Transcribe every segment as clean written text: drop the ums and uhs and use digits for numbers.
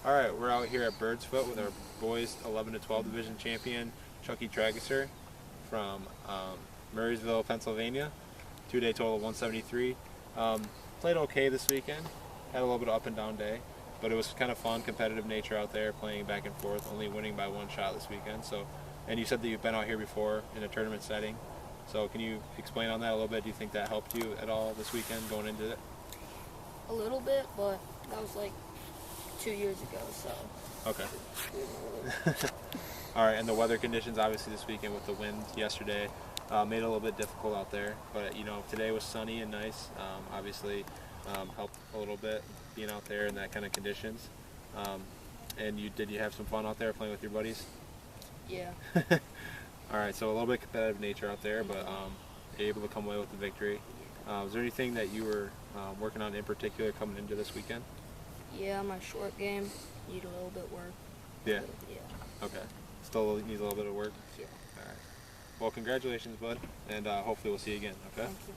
All right, we're out here at Bird's Foot with our boys 11 to 12 division champion Chuckie Dragster from Murraysville, Pennsylvania. 2-day total of 173. Played okay this weekend. Had a little bit of up and down day, but it was kind of fun, competitive nature out there, playing back and forth, only winning by one shot this weekend. So, and you said that you've been out here before in a tournament setting. So can you explain on that a little bit? Do you think that helped you at all this weekend going into it? A little bit, but that was like 2 years ago, so. Okay. All right, and the weather conditions obviously this weekend with the wind yesterday made it a little bit difficult out there. But you know, today was sunny and nice. Obviously helped a little bit being out there in that kind of conditions. And did you have some fun out there playing with your buddies? Yeah. All right, so a little bit competitive nature out there, but you're able to come away with the victory. Was there anything that you were working on in particular coming into this weekend? Yeah, my short game need a little bit work. Yeah. Yeah. Okay. Still needs a little bit of work. Yeah. All right. Well, congratulations, bud, and hopefully we'll see you again. Okay. Thank you.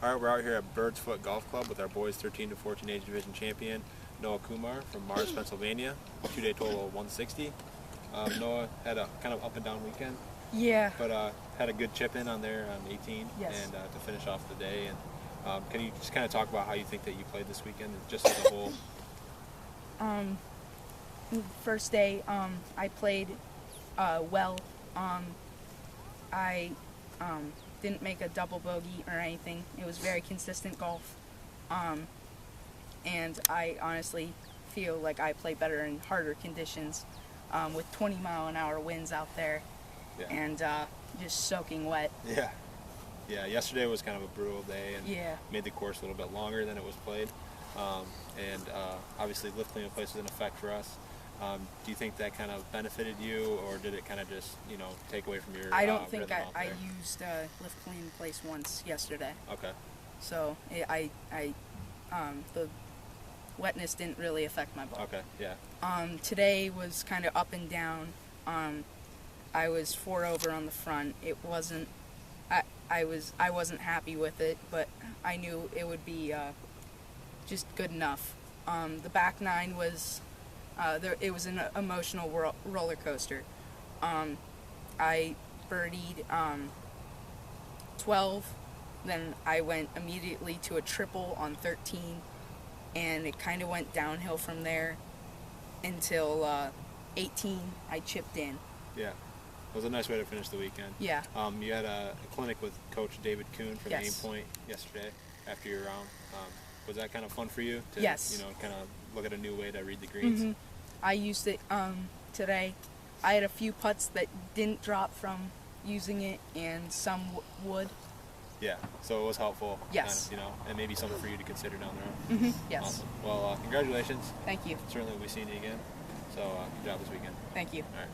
All right, we're out here at Bird's Foot Golf Club with our boys 13 to 14 age division champion Noahkumar from Mars, Pennsylvania. 2-day total of 160. Noah had a kind of up and down weekend. Yeah. But had a good chip in on there on 18, Yes. and to finish off the day. And can you just kind of talk about how you think that you played this weekend, just as a whole? First day, I played well. I didn't make a double bogey or anything. It was very consistent golf. And I honestly feel like I play better in harder conditions with 20-mile-an-hour winds out there. Yeah. And just soaking wet. Yeah. Yeah, yesterday was kind of a brutal day and Yeah. made the course a little bit longer than it was played. And obviously lifting in place was in effect for us. Do you think that kind of benefited you, or did it kind of just, you know, take away from your I don't think rhythm out I there? used lift clean in place once yesterday. Okay. So the wetness didn't really affect my ball. Okay, yeah. Today was kind of up and down. I was 4 over on the front. It wasn't. I wasn't happy with it, but I knew it would be just good enough. The back nine was. It was an emotional roller coaster. I birdied 12, then I went immediately to a triple on 13, and it kind of went downhill from there until 18. I chipped in. Yeah. It was a nice way to finish the weekend. Yeah. You had a clinic with Coach David Kuhn from Yes. Aim Point yesterday after your round. Was that kind of fun for you to, Yes. you know, kind of look at a new way to read the greens? Mm-hmm. I used it today. I had a few putts that didn't drop from using it, and some would. Yeah, so it was helpful. Yes. Kind of, you know, and maybe something for you to consider down the road. Mm-hmm. Yes. Awesome. Well, congratulations. Thank you. Certainly we'll be seeing you again. So good job this weekend. Thank you. All right.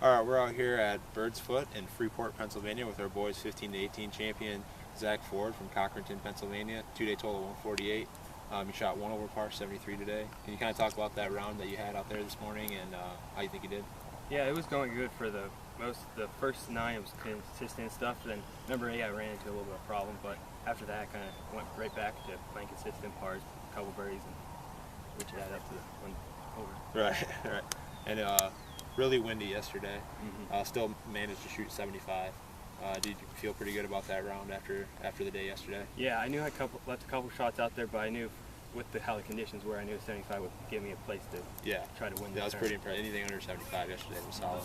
All right, we're out here at Bird's Foot in Freeport, Pennsylvania with our boys 15 to 18 champion Zack Ford from Cochranton, Pennsylvania. 2-day total of 148. You shot 1 over par 73 today. Can you kind of talk about that round that you had out there this morning and how you think you did? Yeah, it was going good for the first 9. It was consistent stuff. Then number 8, I ran into a little bit of a problem, but after that, I kind of went right back to playing consistent pars, a couple birdies, and which added up to the 1 over. Right, right. And really windy yesterday. Mm-hmm. Still managed to shoot 75. Did you feel pretty good about that round after the day yesterday? Yeah, I knew I left a couple shots out there, but I knew with how the conditions were, I knew 75 would give me a place to try to win. That was pretty impressive. Anything under 75 yesterday was solid.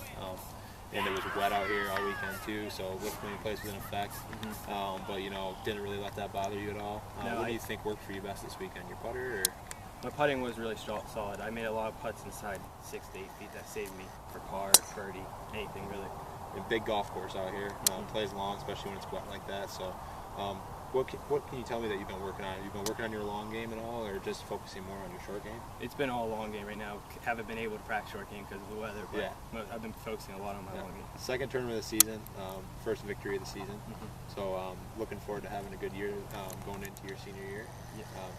And it was wet out here all weekend too, so lift clean in place was in effect. Mm-hmm. But you know, didn't really let that bother you at all. No, what do you think worked for you best this weekend? Your putter, or? My putting was really solid. I made a lot of putts inside 6 to 8 feet that saved me for par, birdie, anything really. A big golf course out here. Plays long, especially when it's wet like that. So, What can you tell me that you've been working on? You've been working on your long game at all, or just focusing more on your short game? It's been all long game right now. Haven't been able to practice short game because of the weather, but I've been focusing a lot on my long game. Second tournament of the season, first victory of the season. So looking forward to having a good year going into your senior year.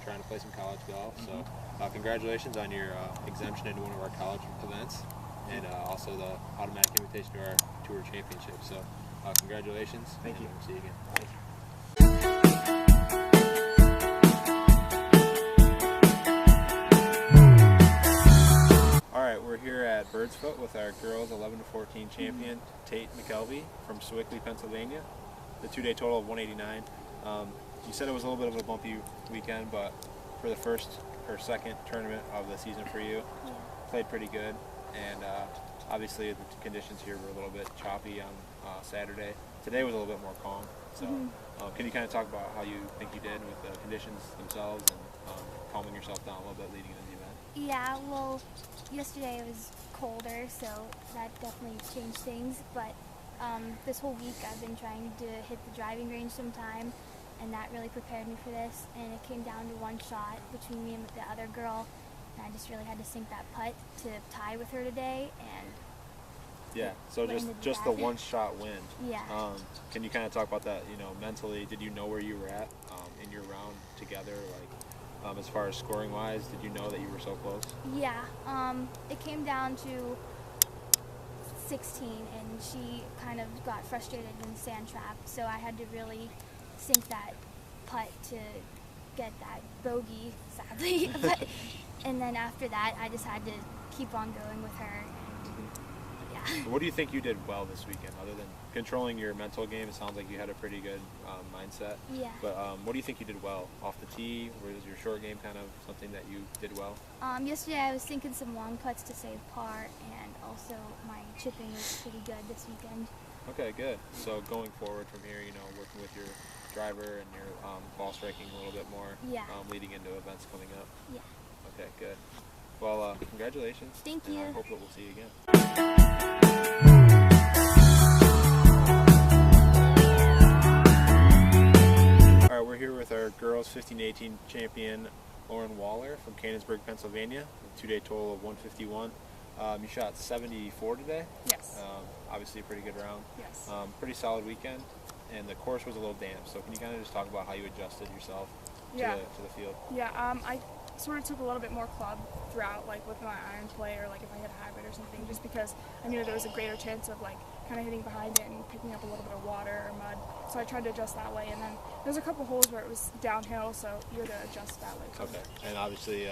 Trying to play some college golf. So congratulations on your exemption into one of our college events, and also the automatic invitation to our tour championship. So congratulations. Thank you. We'll see you again. Thank you. Alright, we're here at Birdsfoot with our girls 11 to 14 champion, Tate McElligott from Sewickley, Pennsylvania. The 2-day total of 189. You said it was a little bit of a bumpy weekend, but for the first or second tournament of the season for you, played pretty good. And obviously the conditions here were a little bit choppy on Saturday. Today was a little bit more calm. So can you kind of talk about how you think you did with the conditions themselves and calming yourself down a little bit leading into the event? Yeah, well, yesterday it was colder, so that definitely changed things. But this whole week I've been trying to hit the driving range sometime, and that really prepared me for this. And it came down to one shot between me and the other girl, and I just really had to sink that putt to tie with her today. And yeah, so just the one shot win. Yeah. Can you kind of talk about that? You know, mentally, did you know where you were at in your round together? Like, as far as scoring wise, did you know that you were so close? Yeah. It came down to 16, and she kind of got frustrated in the sand trap, so I had to really sink that putt to get that bogey, sadly. And then after that, I just had to keep on going with her. What do you think you did well this weekend, other than controlling your mental game? It sounds like you had a pretty good mindset. Yeah. But what do you think you did well off the tee? Or is your short game kind of something that you did well? Yesterday I was thinking some long putts to save par, and also my chipping was pretty good this weekend. Okay, good. So going forward from here, you know, working with your driver and your ball striking a little bit more, leading into events coming up. Yeah. Okay, good. Well, congratulations. Thank you. I hope that we'll see you again. All right, we're here with our girls 15-18 champion, Lauren Waller from Canonsburg, Pennsylvania. A 2-day total of 151. You shot 74 today. Yes. Obviously a pretty good round. Yes. Pretty solid weekend, and the course was a little damp. So can you kind of just talk about how you adjusted yourself to the field? Yeah. I sort of took a little bit more club throughout, like with my iron play, or like if I hit a hybrid or something, just because I knew there was a greater chance of like kind of hitting behind it and picking up a little bit of water or mud. So I tried to adjust that way, and then there's a couple holes where it was downhill, so you had to adjust that way too. Okay, and obviously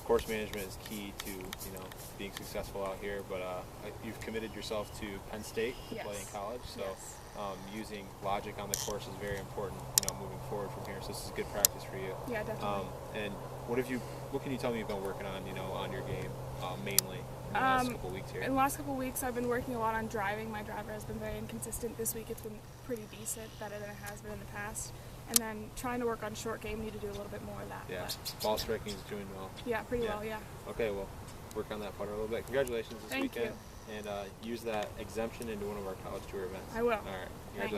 course management is key to being successful out here. But you've committed yourself to Penn State to play in college, so using logic on the course is very important. Moving forward from here. So this is good practice for you. Yeah, definitely. And what can you tell me you've been working on? On your game mainly in the last couple weeks here. In the last couple weeks, I've been working a lot on driving. My driver has been very inconsistent. This week, it's been pretty decent, better than it has been in the past. And then trying to work on short game, need to do a little bit more of that. Yeah, ball striking is doing well. Yeah, pretty well, yeah. Okay, well, work on that putter a little bit. Congratulations this Thank weekend. you. And use that exemption into one of our college tour events. I will. All right, congratulations.